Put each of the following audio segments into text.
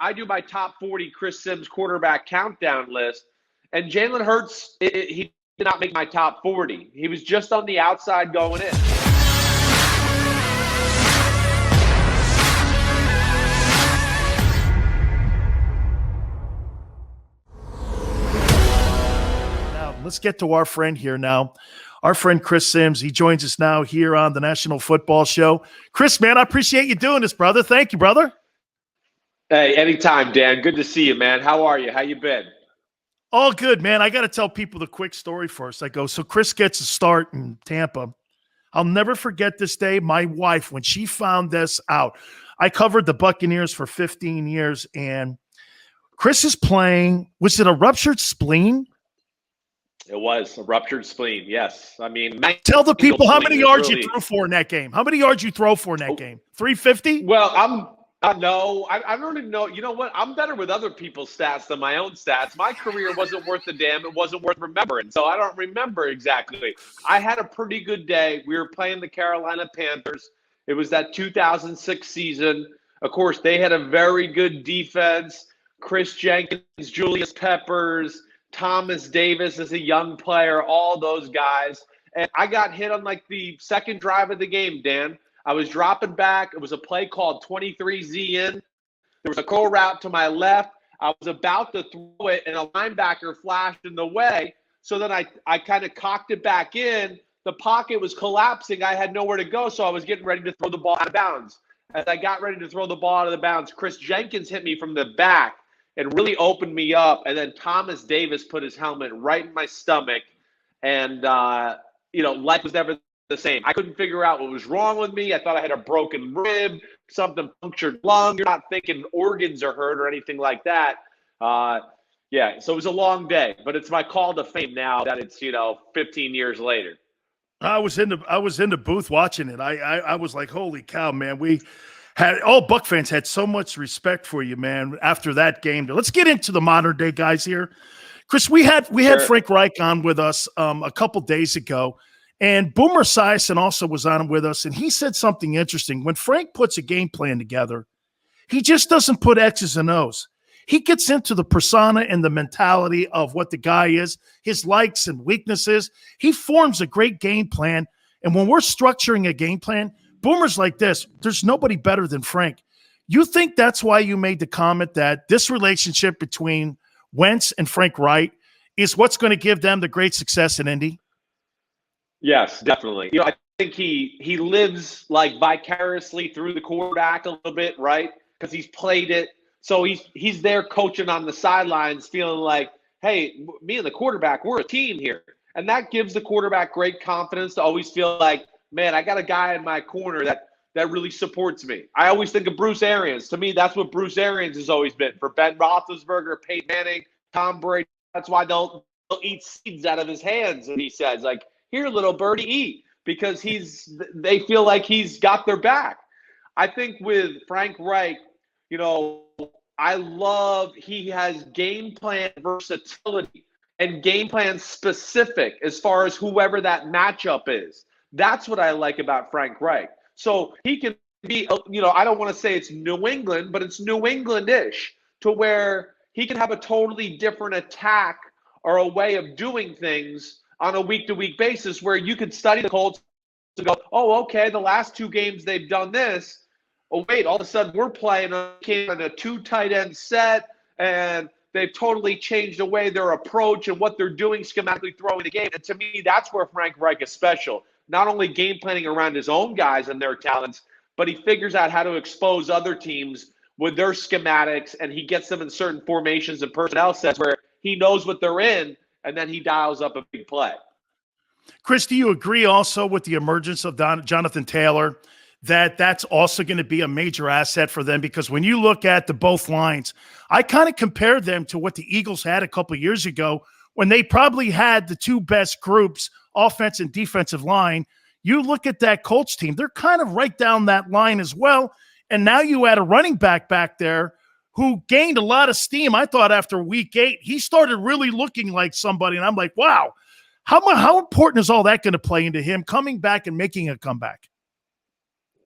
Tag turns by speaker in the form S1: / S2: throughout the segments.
S1: I do my top 40 Chris Sims quarterback countdown list, and Jalen Hurts, he did not make my top 40. He was just on the outside going in.
S2: Now, let's get to our friend here now. Our friend Chris Sims, he joins us now here on the National Football Show. Chris, man, I appreciate you doing this, brother. Thank you, brother.
S1: Hey, anytime, Dan. Good to see you, man. How are you? How you been?
S2: All good, man. I got to tell people the quick story first. So Chris gets a start in Tampa. I'll never forget this day. My wife, when she found this out, I covered the Buccaneers for 15 years, and Chris is playing. Was it a ruptured spleen?
S1: It was a ruptured spleen, yes. I mean,
S2: tell the people how many yards you threw for in that game. How many yards you throw for in that game? 350?
S1: Well, I don't even know. You know what? I'm better with other people's stats than my own stats. My career wasn't worth a damn. It wasn't worth remembering. So I don't remember exactly. I had a pretty good day. We were playing the Carolina Panthers. It was that 2006 season. Of course, they had a very good defense. Chris Jenkins, Julius Peppers, Thomas Davis as a young player, all those guys. And I got hit on like the second drive of the game, Dan. I was dropping back. It was a play called 23Z in. There was a curl route to my left. I was about to throw it, and a linebacker flashed in the way. So then I kind of cocked it back in. The pocket was collapsing. I had nowhere to go, so I was getting ready to throw the ball out of bounds. As I got ready to throw the ball out of the bounds, Chris Jenkins hit me from the back and really opened me up. And then Thomas Davis put his helmet right in my stomach. And, life was never the same. I couldn't figure out what was wrong with me. I thought I had a broken rib, something punctured lung. You're not thinking organs are hurt or anything like that. So it was a long day. But it's my call to fame now that it's, 15 years later.
S2: I was in the booth watching it. I was like, holy cow, man. We had all Buck fans had so much respect for you, man, after that game. Let's get into the modern day guys here. Chris, we had Frank Reich on with us a couple days ago, and Boomer Esiason also was on with us, and he said something interesting. When Frank puts a game plan together, he just doesn't put X's and O's. He gets into the persona and the mentality of what the guy is, his likes and weaknesses. He forms a great game plan, and when we're structuring a game plan, Boomer's like this. There's nobody better than Frank. You think that's why you made the comment that this relationship between Wentz and Frank Reich is what's going to give them the great success in Indy?
S1: Yes, definitely. I think he lives like vicariously through the quarterback a little bit, right? Because he's played it. So he's there coaching on the sidelines, feeling like, hey, me and the quarterback, we're a team here. And that gives the quarterback great confidence to always feel like, man, I got a guy in my corner that really supports me. I always think of Bruce Arians. To me, that's what Bruce Arians has always been. For Ben Roethlisberger, Peyton Manning, Tom Brady, that's why they'll eat seeds out of his hands. And he says, like, here, little birdie, eat. Because they feel like he's got their back. I think with Frank Reich, I love he has game plan versatility and game plan specific as far as whoever that matchup is. That's what I like about Frank Reich. So he can be, I don't want to say it's New England, but it's New England-ish to where he can have a totally different attack or a way of doing things on a week-to-week basis where you could study the Colts and go, oh, okay, the last two games they've done this. Oh, wait, all of a sudden we're playing on a two tight end set, and they've totally changed the way their approach and what they're doing schematically throwing the game. And to me, that's where Frank Reich is special. Not only game planning around his own guys and their talents, but he figures out how to expose other teams with their schematics, and he gets them in certain formations and personnel sets where he knows what they're in, and then he dials up a big play.
S2: Chris, do you agree also with the emergence of Jonathan Taylor, that's also going to be a major asset for them? Because when you look at the both lines, I kind of compare them to what the Eagles had a couple of years ago when they probably had the two best groups, offense and defensive line. You look at that Colts team, they're kind of right down that line as well. And now you add a running back there who gained a lot of steam. I thought after week 8, he started really looking like somebody. And I'm like, wow, how important is all that going to play into him coming back and making a comeback?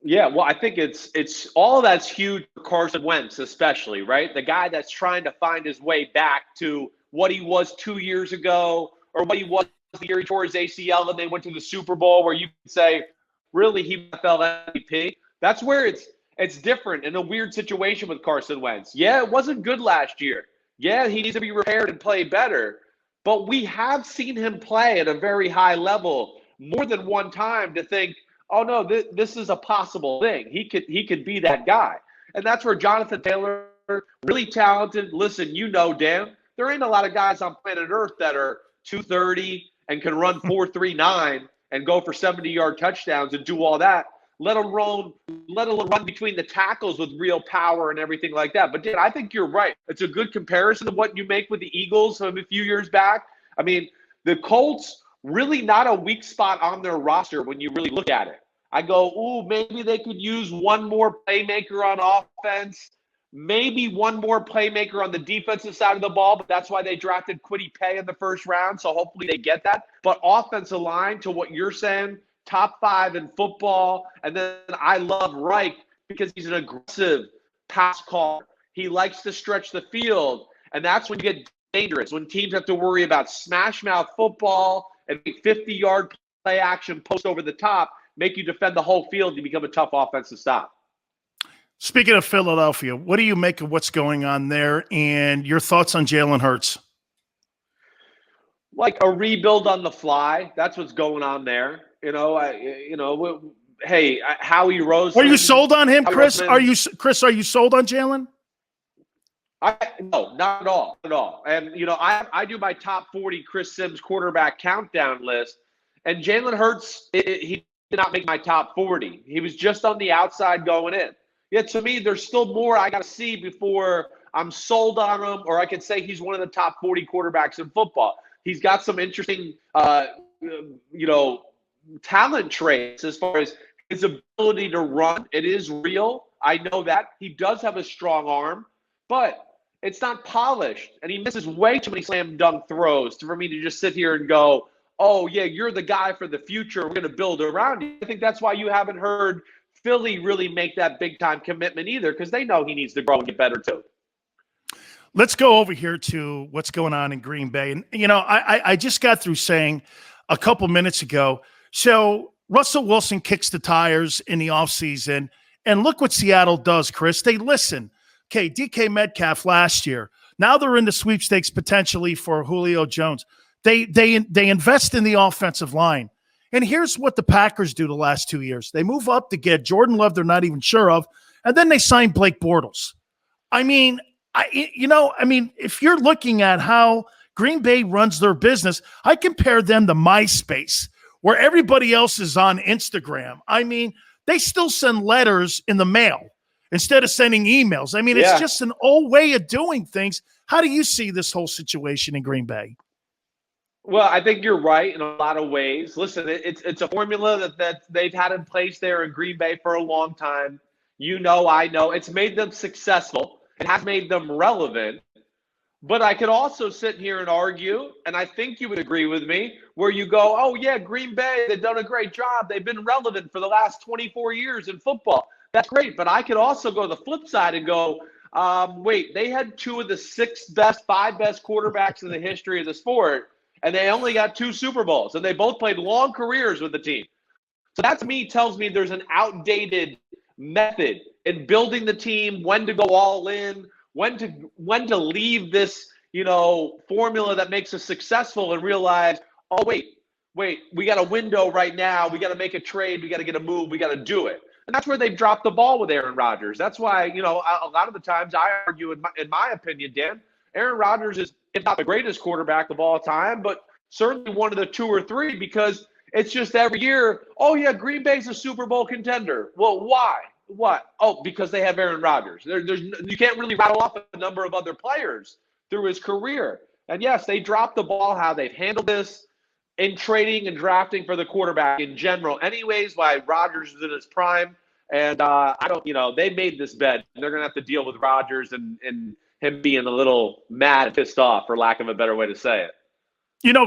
S1: Yeah, well, I think it's all that's huge for Carson Wentz, especially, right? The guy that's trying to find his way back to what he was 2 years ago, or what he was the year he tore his ACL and they went to the Super Bowl, where you could say, really, he fell MVP. That's where it's different in a weird situation with Carson Wentz. Yeah, it wasn't good last year. Yeah, he needs to be repaired and play better. But we have seen him play at a very high level more than one time to think, oh no, this is a possible thing. He could be that guy. And that's where Jonathan Taylor, really talented. Listen, Dan, there ain't a lot of guys on planet Earth that are 230 and can run 4.39 and go for 70-yard touchdowns and do all that. Let alone run between the tackles with real power and everything like that. But Dan, I think you're right. It's a good comparison to what you make with the Eagles from a few years back. I mean, the Colts, really not a weak spot on their roster when you really look at it. I go, ooh, maybe they could use one more playmaker on offense, maybe one more playmaker on the defensive side of the ball, but that's why they drafted Kwity Paye in the first round, so hopefully they get that. But offensive line, to what you're saying, top 5 in football, and then I love Reich because he's an aggressive pass caller. He likes to stretch the field, and that's when you get dangerous, when teams have to worry about smash mouth football and 50-yard play action post over the top, make you defend the whole field to become a tough offensive stop.
S2: Speaking of Philadelphia, what do you make of what's going on there and your thoughts on Jalen Hurts?
S1: Like a rebuild on the fly. That's what's going on there. Hey, Howie Roseman.
S2: Are you sold on him, Chris? Are you sold on Jalen?
S1: No, not at all. Not at all. And, I do my top 40 Chris Sims quarterback countdown list, and Jalen Hurts, he did not make my top 40. He was just on the outside going in. Yeah, to me, there's still more I got to see before I'm sold on him, or I could say he's one of the top 40 quarterbacks in football. He's got some interesting, talent traits as far as his ability to run. It is real. I know that. He does have a strong arm, but it's not polished, and he misses way too many slam dunk throws for me to just sit here and go, oh, yeah, you're the guy for the future. We're going to build around you. I think that's why you haven't heard Philly really make that big-time commitment either, because they know he needs to grow and get better too.
S2: Let's go over here to what's going on in Green Bay. And, I just got through saying a couple minutes ago, so Russell Wilson kicks the tires in the offseason, and look what Seattle does, Chris. They listen. Okay, DK Metcalf last year. Now they're in the sweepstakes potentially for Julio Jones. They invest in the offensive line. And here's what the Packers do the last 2 years. They move up to get Jordan Love they're not even sure of, and then they sign Blake Bortles. I mean, if you're looking at how Green Bay runs their business, I compare them to MySpace, where everybody else is on Instagram. I mean, they still send letters in the mail instead of sending emails. I mean, It's just an old way of doing things. How do you see this whole situation in Green Bay?
S1: Well, I think you're right in a lot of ways. Listen, it's a formula that they've had in place there in Green Bay for a long time. I know. It's made them successful. It has made them relevant. But I could also sit here and argue, and I think you would agree with me, where you go, oh, yeah, Green Bay, they've done a great job. They've been relevant for the last 24 years in football. That's great. But I could also go to the flip side and go, wait, they had 2 of the 5 best quarterbacks in the history of the sport, and they only got 2 Super Bowls, and they both played long careers with the team. So that to me tells me there's an outdated method in building the team, when to go all in, when to leave this, formula that makes us successful and realize, oh, wait, we got a window right now. We got to make a trade. We got to get a move. We got to do it. And that's where they've dropped the ball with Aaron Rodgers. That's why, a lot of the times I argue, in my opinion, Dan, Aaron Rodgers is, if not the greatest quarterback of all time, but certainly one of the 2 or 3, because it's just every year, oh, yeah, Green Bay's a Super Bowl contender. Well, why? What? Oh, because they have Aaron Rodgers. You can't really rattle off a number of other players through his career. And, yes, they dropped the ball how they've handled this in trading and drafting for the quarterback in general. Anyways, why Rodgers is in his prime. And they made this bet. They're going to have to deal with Rodgers and him being a little mad and pissed off, for lack of a better way to say it.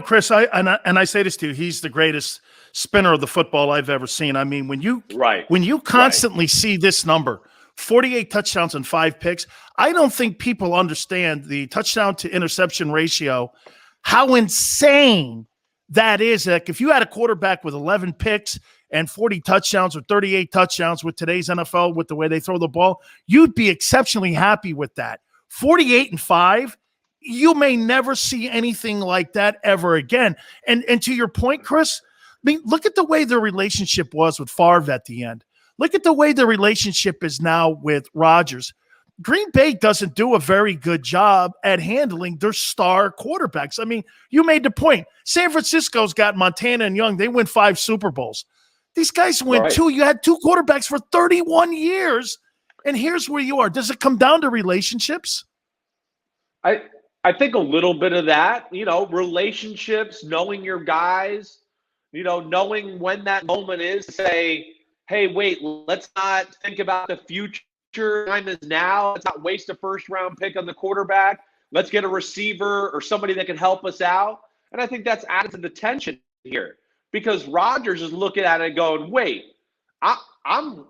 S2: Chris, I say this to you. He's the greatest spinner of the football I've ever seen. I mean, when you
S1: Right.
S2: constantly see this number, 48 touchdowns and 5 picks, I don't think people understand the touchdown to interception ratio, how insane that is. Like if you had a quarterback with 11 picks and 40 touchdowns or 38 touchdowns with today's NFL, with the way they throw the ball, you'd be exceptionally happy with that. 48 and 5, you may never see anything like that ever again. And to your point, Chris, I mean, look at the way the relationship was with Favre at the end. Look at the way the relationship is now with Rodgers. Green Bay doesn't do a very good job at handling their star quarterbacks. I mean, you made the point. San Francisco's got Montana and Young. They win 5 Super Bowls. These guys win 2. You had 2 quarterbacks for 31 years, and here's where you are. Does it come down to relationships?
S1: I think a little bit of that, relationships, knowing your guys, knowing when that moment is to say, hey, wait, let's not think about the future. Time is now. Let's not waste a first-round pick on the quarterback. Let's get a receiver or somebody that can help us out. And I think that's added to the tension here because Rodgers is looking at it going, wait, I'm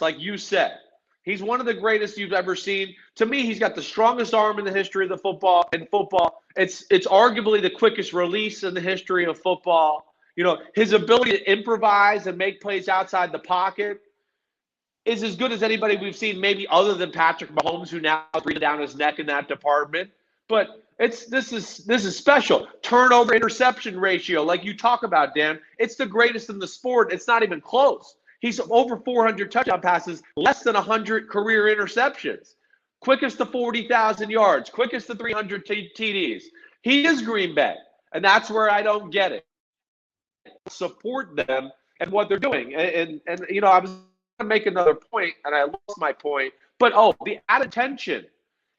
S1: like you said. He's one of the greatest you've ever seen. To me, he's got the strongest arm in the history of the football. In football, it's arguably the quickest release in the history of football. His ability to improvise and make plays outside the pocket is as good as anybody we've seen, maybe other than Patrick Mahomes, who now is breathing down his neck in that department. But this is special. Turnover interception ratio, like you talk about, Dan, it's the greatest in the sport. It's not even close. He's over 400 touchdown passes, less than 100 career interceptions. Quickest to 40,000 yards, quickest to 300 TDs. He is Green Bay, and that's where I don't get it. Support them and what they're doing. And I was going to make another point, and I lost my point. But, the added tension.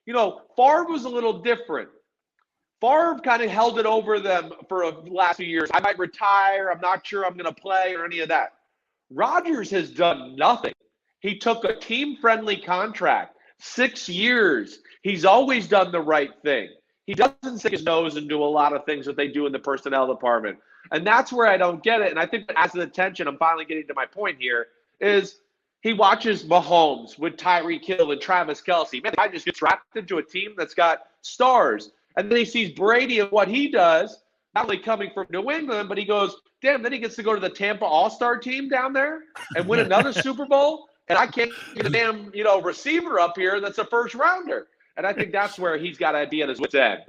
S1: Favre was a little different. Favre kind of held it over them for the last few years. I might retire. I'm not sure I'm going to play or any of that. Rodgers has done nothing. He took a team-friendly contract, 6 years. He's always done the right thing. He doesn't stick his nose and do a lot of things that they do in the personnel department. And that's where I don't get it. And I think as the attention, I'm finally getting to my point here, is he watches Mahomes with Tyreek Hill and Travis Kelce. Man, the guy just gets wrapped into a team that's got stars. And then he sees Brady and what he does, not only coming from New England, but he goes, damn, then he gets to go to the Tampa All-Star team down there and win another Super Bowl. And I can't get a damn, receiver up here that's a first rounder. And I think that's where he's got to be at his wit's end.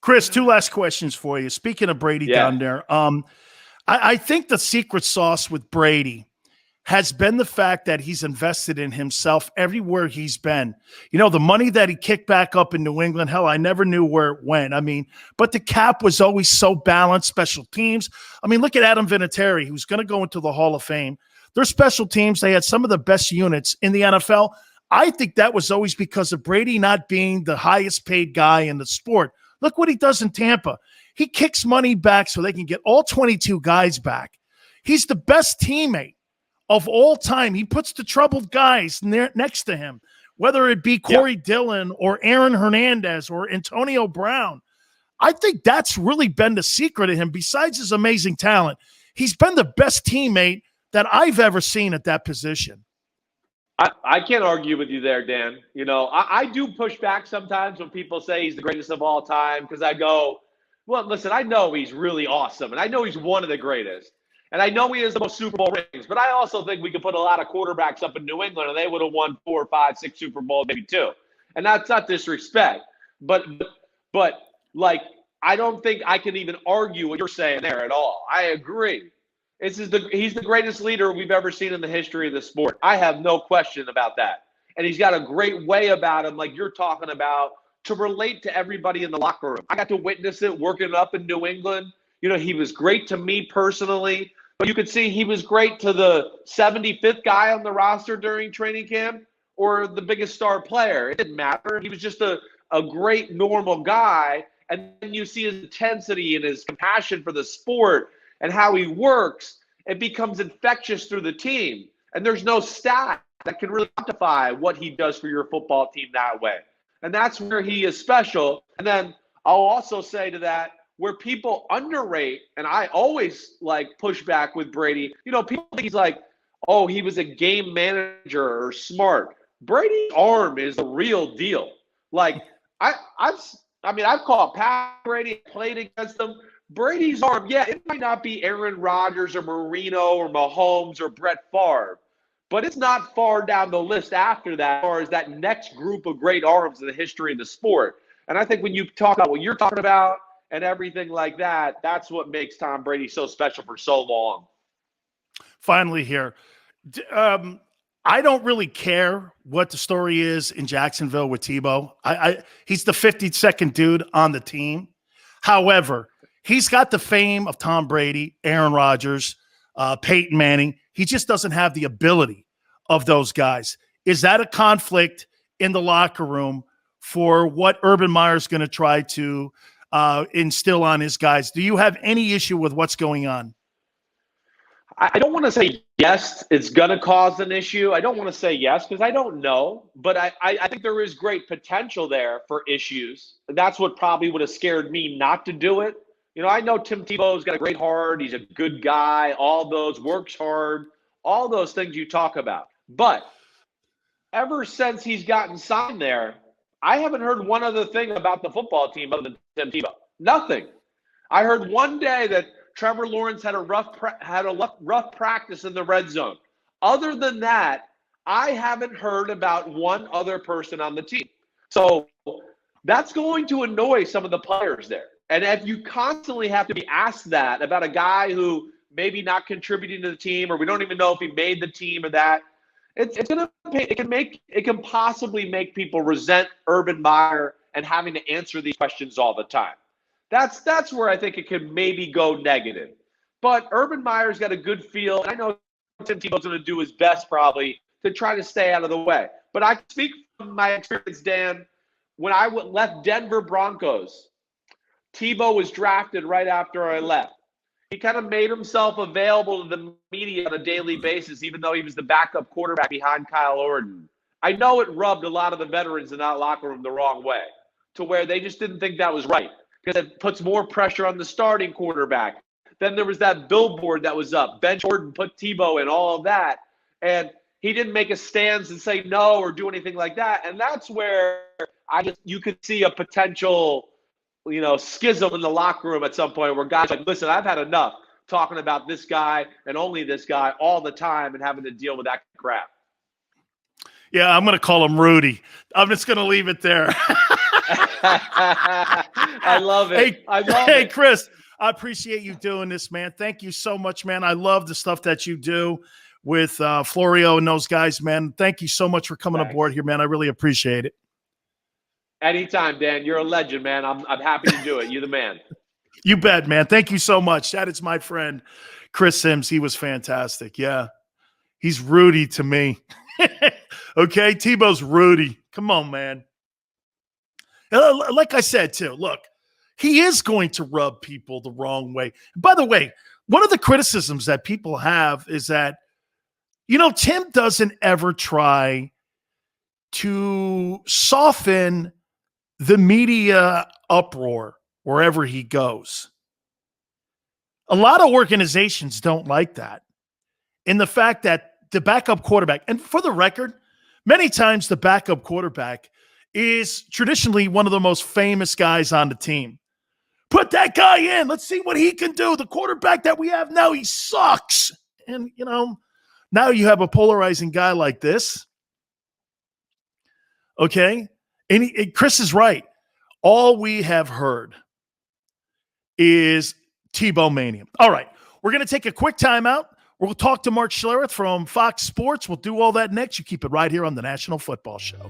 S2: Chris, 2 last questions for you. Speaking of Brady down there, I think the secret sauce with Brady has been the fact that he's invested in himself everywhere he's been. The money that he kicked back up in New England, hell, I never knew where it went. I mean, but the cap was always so balanced, special teams. I mean, look at Adam Vinatieri, who's going to go into the Hall of Fame. Their special teams, they had some of the best units in the NFL. I think that was always because of Brady not being the highest paid guy in the sport. Look what he does in Tampa. He kicks money back so they can get all 22 guys back. He's the best teammate of all time. He puts the troubled guys next to him, whether it be Corey Dillon or Aaron Hernandez or Antonio Brown. I think that's really been the secret of him. Besides his amazing talent, he's been the best teammate that I've ever seen at that position.
S1: I can't argue with you there, Dan. I do push back sometimes when people say he's the greatest of all time because I go, well, listen, I know he's really awesome, and I know he's one of the greatest. And I know he has the most Super Bowl rings, but I also think we could put a lot of quarterbacks up in New England and they would have won 4, 5, 6 Super Bowls, maybe 2. And that's not disrespect. But I don't think I can even argue what you're saying there at all. I agree. He's the greatest leader we've ever seen in the history of the sport. I have no question about that. And he's got a great way about him, like you're talking about, to relate to everybody in the locker room. I got to witness it working up in New England. He was great to me personally, but you could see he was great to the 75th guy on the roster during training camp or the biggest star player. It didn't matter. He was just a great, normal guy. And then you see his intensity and his compassion for the sport and how he works. It becomes infectious through the team. And there's no stat that can really quantify what he does for your football team that way. And that's where he is special. And then I'll also say to that, where people underrate, and I always like push back with Brady. You know, people think he's like, oh, he was a game manager or smart. Brady's arm is the real deal. Like I've caught past Brady, played against him. Brady's arm, yeah, it might not be Aaron Rodgers or Marino or Mahomes or Brett Favre, but it's not far down the list after that, as far as that next group of great arms in the history of the sport. And I think when you talk about what you're talking about and everything like that, that's what makes Tom Brady so special for so long.
S2: Finally here, I don't really care what the story is in Jacksonville with Tebow. He's the 52nd dude on the team. However, he's got the fame of Tom Brady, Aaron Rodgers, Peyton Manning. He just doesn't have the ability of those guys. Is that a conflict in the locker room for what Urban Meyer's going to try to instill on his guys? Do you have any issue with what's going on?
S1: I don't want to say yes, it's going to cause an issue. I don't want to say yes because I don't know. But I think there is great potential there for issues. That's what probably would have scared me not to do it. You know, I know Tim Tebow's got a great heart. He's a good guy. All those, works hard. All those things you talk about. But ever since he's gotten signed there, I haven't heard one other thing about the football team other than Tim Tebow. Nothing. I heard one day that Trevor Lawrence had a rough practice in the red zone. Other than that, I haven't heard about one other person on the team. So that's going to annoy some of the players there. And if you constantly have to be asked that about a guy who maybe not contributing to the team, or we don't even know if he made the team or that, it can possibly make people resent Urban Meyer and having to answer these questions all the time. That's where I think it could maybe go negative. But Urban Meyer's got a good feel. And I know Tim Tebow's going to do his best probably to try to stay out of the way. But I speak from my experience, Dan. When I left Denver Broncos, Tebow was drafted right after I left. He kind of made himself available to the media on a daily basis, even though he was the backup quarterback behind Kyle Orton. I know it rubbed a lot of the veterans in that locker room the wrong way, to where they just didn't think that was right, because it puts more pressure on the starting quarterback. Then there was that billboard that was up. Bench Orton, put Tebow in, all of that. And he didn't make a stance and say no or do anything like that. And that's where you could see a potential, schism in the locker room at some point where guys are like, listen, I've had enough talking about this guy and only this guy all the time and having to deal with that crap.
S2: Yeah, I'm going to call him Rudy. I'm just going to leave it there.
S1: I love it.
S2: Hey, Chris, I appreciate you doing this, man. Thank you so much, man. I love the stuff that you do with Florio and those guys, man. Thank you so much for coming aboard here, man. I really appreciate it.
S1: Anytime, Dan. You're a legend, man. I'm happy to do it. You're the man.
S2: You bet, man. Thank you so much. That is my friend, Chris Sims. He was fantastic. Yeah. He's Rudy to me. Okay? Tebow's Rudy. Come on, man. Like I said, too, look, he is going to rub people the wrong way. By the way, one of the criticisms that people have is that, Tim doesn't ever try to soften the media uproar wherever he goes. A lot of organizations don't like that. And the fact that the backup quarterback, and for the record, many times the backup quarterback is traditionally one of the most famous guys on the team. Put that guy in. Let's see what he can do. The quarterback that we have now, he sucks. And, now you have a polarizing guy like this. Okay? And Chris is right. All we have heard is Tebow mania. All right. We're going to take a quick timeout. We'll talk to Mark Schlereth from Fox Sports. We'll do all that next. You keep it right here on the National Football Show.